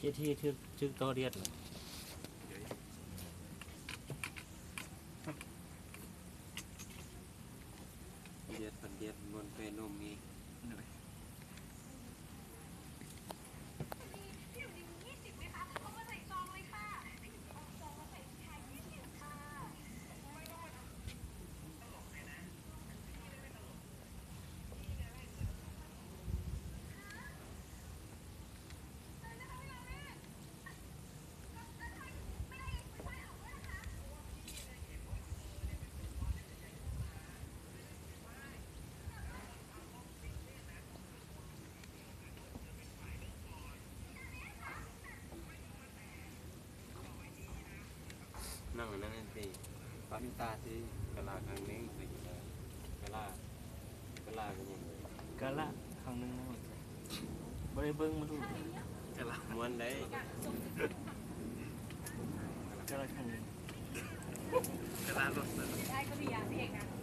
เจ้าที่ชื่อตัวเรียดเดียดปันเดียดบนเป็นนมมีนั่งนั่นสิปามิตาที่กะลาครั้งนี้สิกะลากันยัง กะละครั้งนึงบริเบิ้งมาดู กะลาม้วนได้ กะละครั้งนึง กะลารถ ได้ก็มีอย่างเองนะ